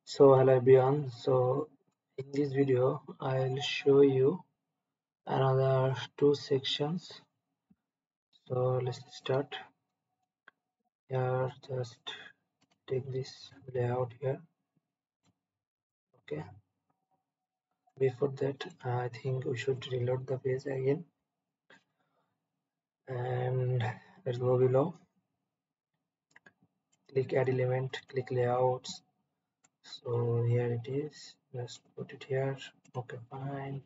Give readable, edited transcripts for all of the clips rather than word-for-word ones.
So hello everyone. So in this video I'll show you another two sections. So let's start. Here just take this layout here. Okay. Before that I think we should reload the page again and let's go below. Click add element, click layouts. So here it is. Just put it here. Okay, fine.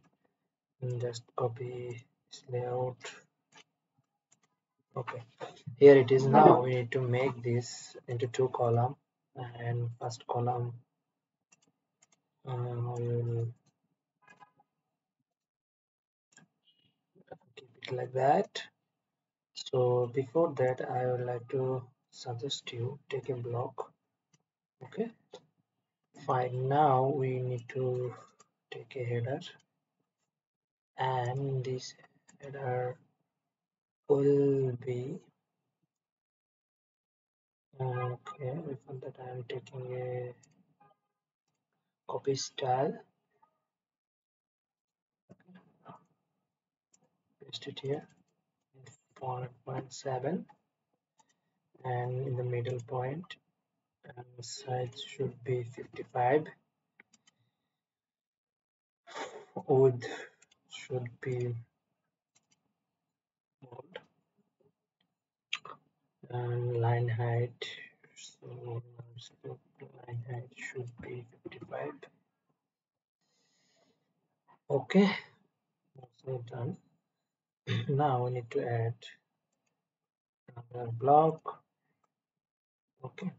And just copy this layout. Okay, here it is. Now we need to make this into two column, and first column we will keep it like that. So before that I would like to suggest you take a block. Okay, fine. Now we need to take a header, and this header will be okay. Before that I am taking a copy style, paste it here, 4.7, and in the middle point, and the size should be 55. Width should be bold, and line height, so line height should be 55. Okay, also done. Now we need to add another block. Okay,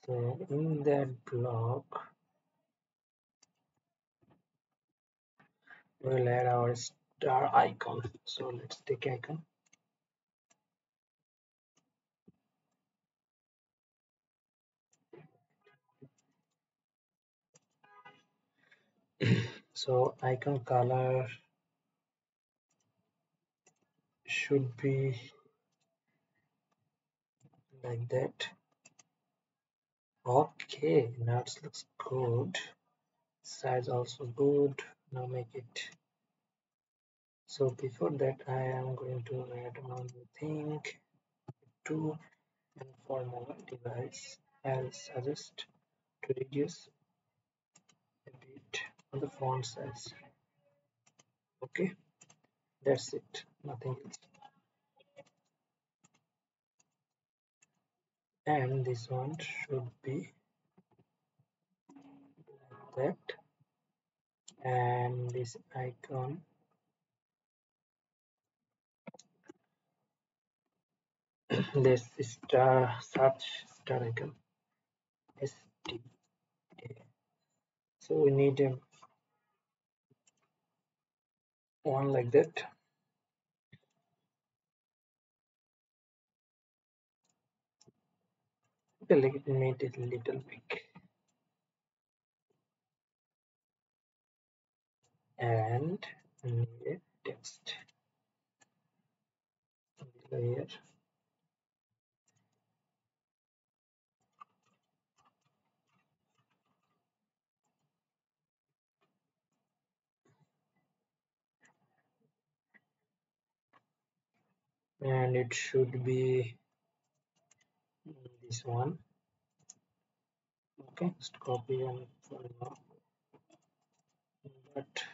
so in that block we'll add our star icon. So let's take icon. So icon color should be like that. Okay, now it looks good. Size also good. Now make it. So before that I am going to add another thing to, and for mobile device I'll suggest to reduce a bit on the font size. Okay, that's it, nothing else. And this one should be like that, and this icon this search star icon ST. So we need one like that. Okay, let me make it a little big, and need a text here. And it should be this one. Okay, just copy and for now, but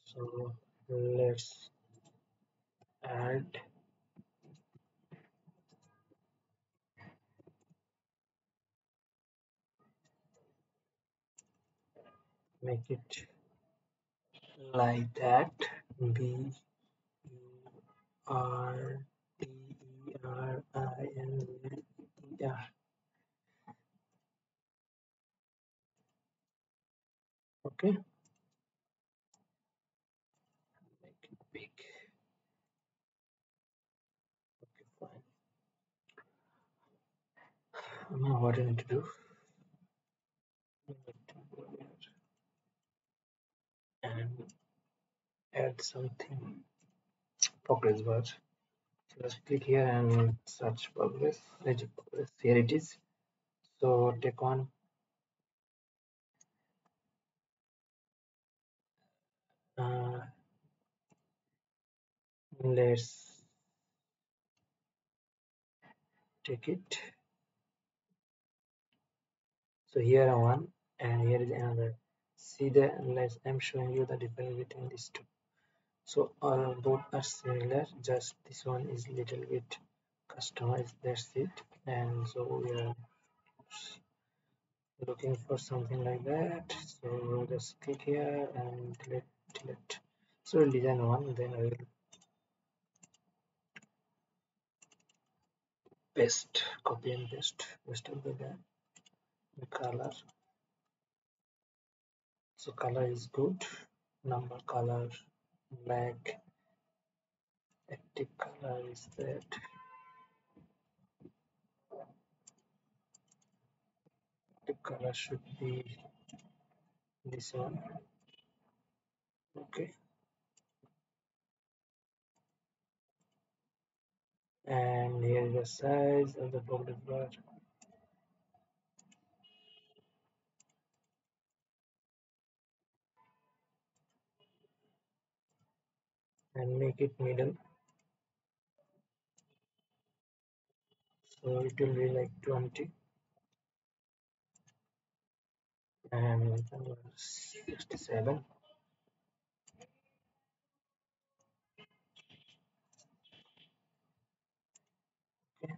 so let's add make it like that. B U R T E R I N E R. Okay, make it big. Okay, Now what I need to do, I need to go here and add something progress bar. So let's click here and search progress. Here it is. So take on let's take it. So here are one and here is another. See the let's I'm showing you the difference between these two. So both are similar, just this one is little bit customized, that's it. And so we are looking for something like that. So just click here and delete. So we'll design one, then I will paste, copy and paste rest of the color. So color is good, number color black, active color is that, active color should be this one. Okay, and here is the size of the progress bar and make it middle, so it will be like 20 and 67. Okay,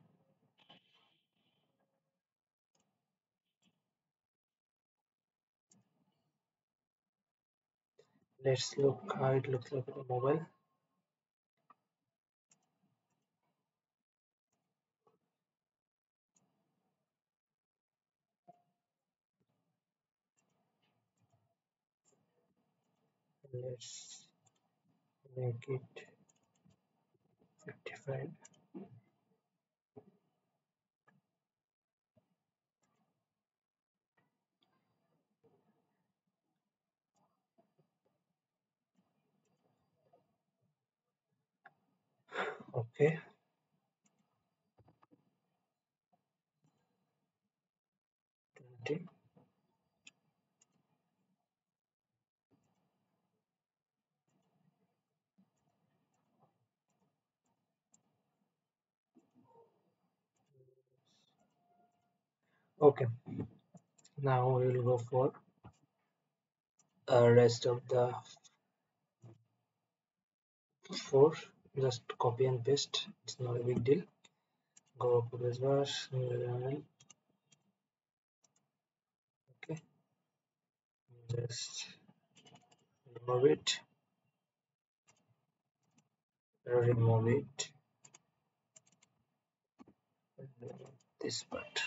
let's look how it looks like on the mobile. Let's make it 55. Okay, 20. Okay, now we will go for rest of the 4. Just copy and paste, it's not a big deal. Go progress bar, okay, just remove it, remove it, this part,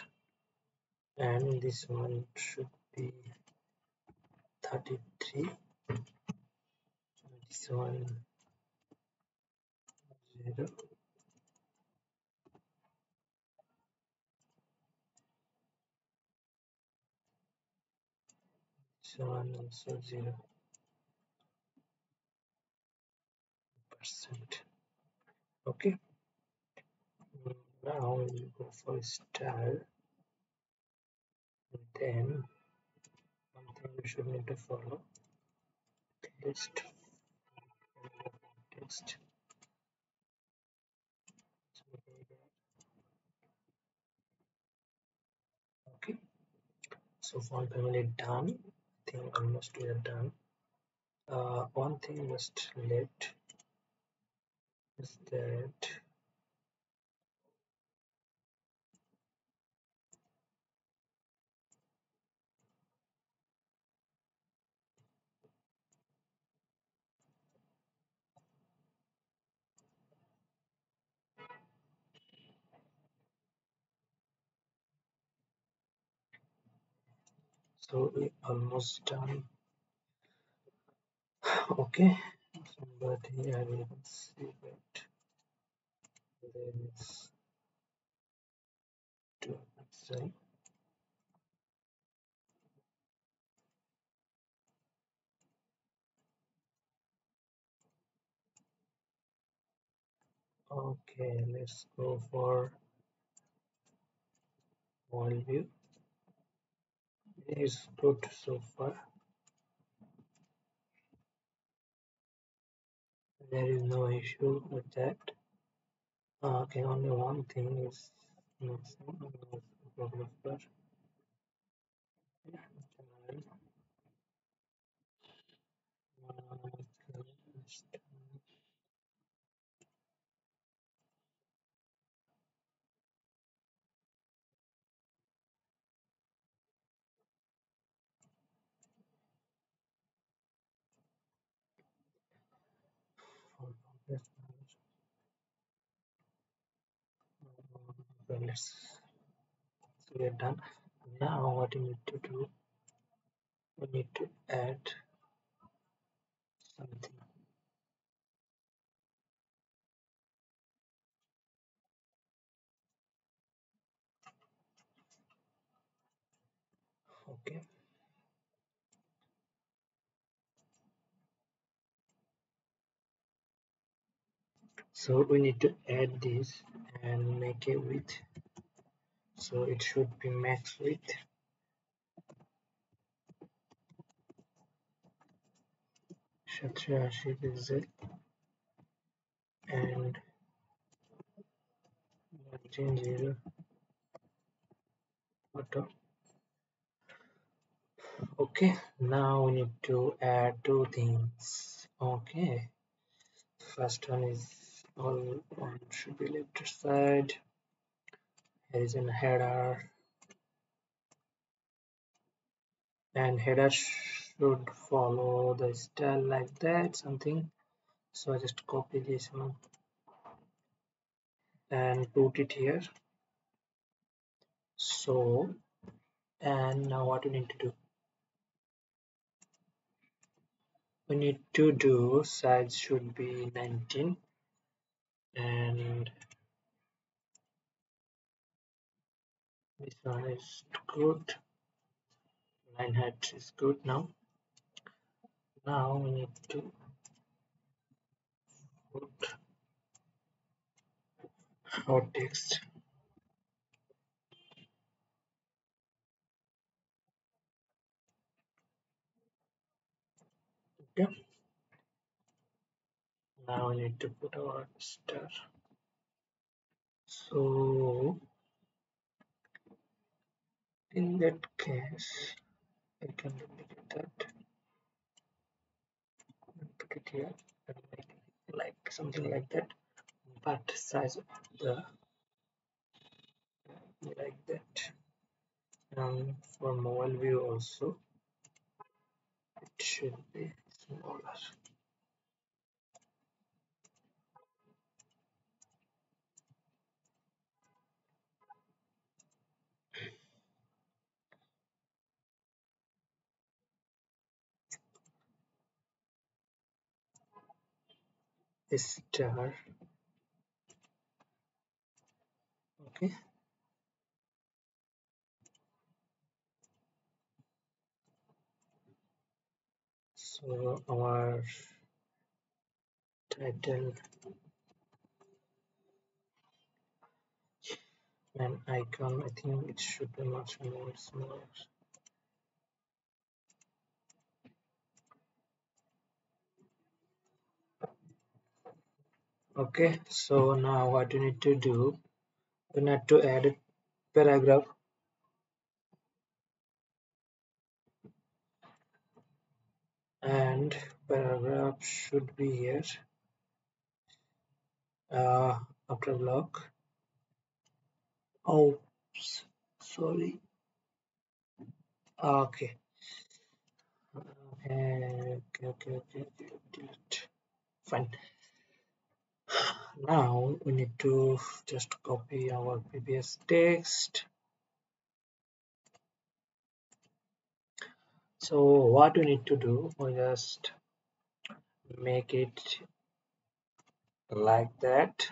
and this one should be 33, this one 0, this one also 0%. Okay, now we'll go for style. Then one thing we should need to follow, list text. Okay, so font family done. I think almost we are done. One thing just left is that so we almost done. Okay, but here we can see that there is 2 pixel. Okay, let's go for wall view. It is good so far. There is no issue with that. Okay, only one thing is missing. Photographer. Well, so we're done. Now what you need to do, we need to add something. Okay, so we need to add this and make a width, so it should be max width. Shatrashi pixel and margin 0 auto. Okay, now we need to add two things. Okay, first one is all one should be left side. Here is a header, and header should follow the style like that, something. So I just copy this one and put it here. So, and now what we need to do, we need to do size should be 19, and this one is good, 9 height is good. Now we need to put our text. Okay, now we need to put our star. So in that case, I can duplicate that and put it here and make it like something like that, but size of the like that. And for mobile view also, it should be smaller. Star. Okay, so our title and icon, I think it should be much more smaller. Okay, so now what you need to do, you need to add a paragraph, and paragraph should be here after block. Oh, sorry. Okay. Okay. Delete. Fine. Now we need to just copy our previous text. So what we need to do, we just make it like that,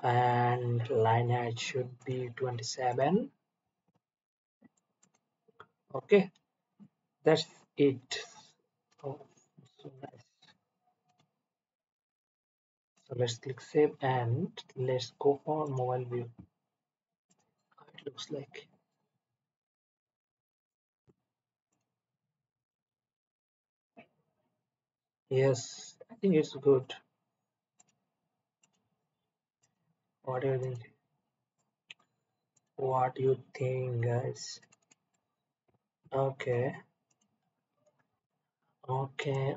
and line height should be 27. Okay, that's it. Oh, so nice. So let's click save and let's go for mobile view. It looks like, yes, I think it's good. What do you think? What do you think, guys? Okay, okay.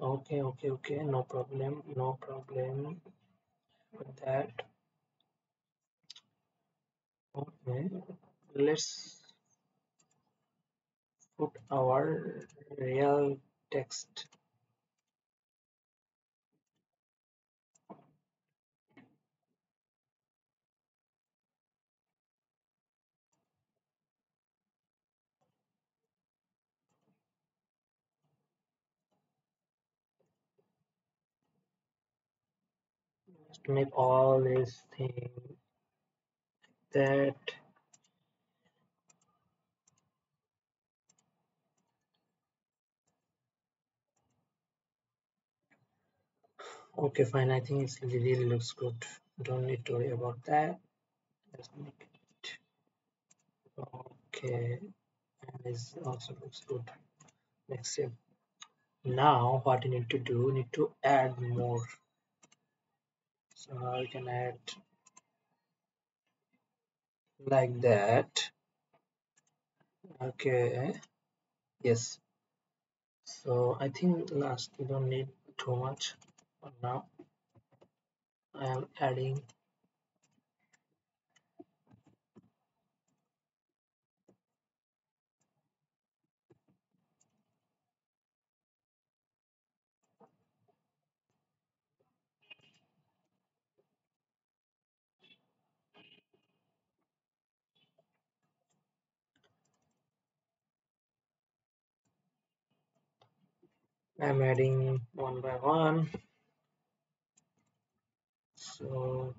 No problem, no problem with that. Okay, let's put our real text. To make all these things that. Okay, fine. I think it really looks good. Don't need to worry about that. Let's make it okay. And this also looks good. Next step. Now, what you need to do, you need to add more. So now you can add like that. Okay. Yes. So I think last we don't need too much. But now I am adding. I'm adding one by one. So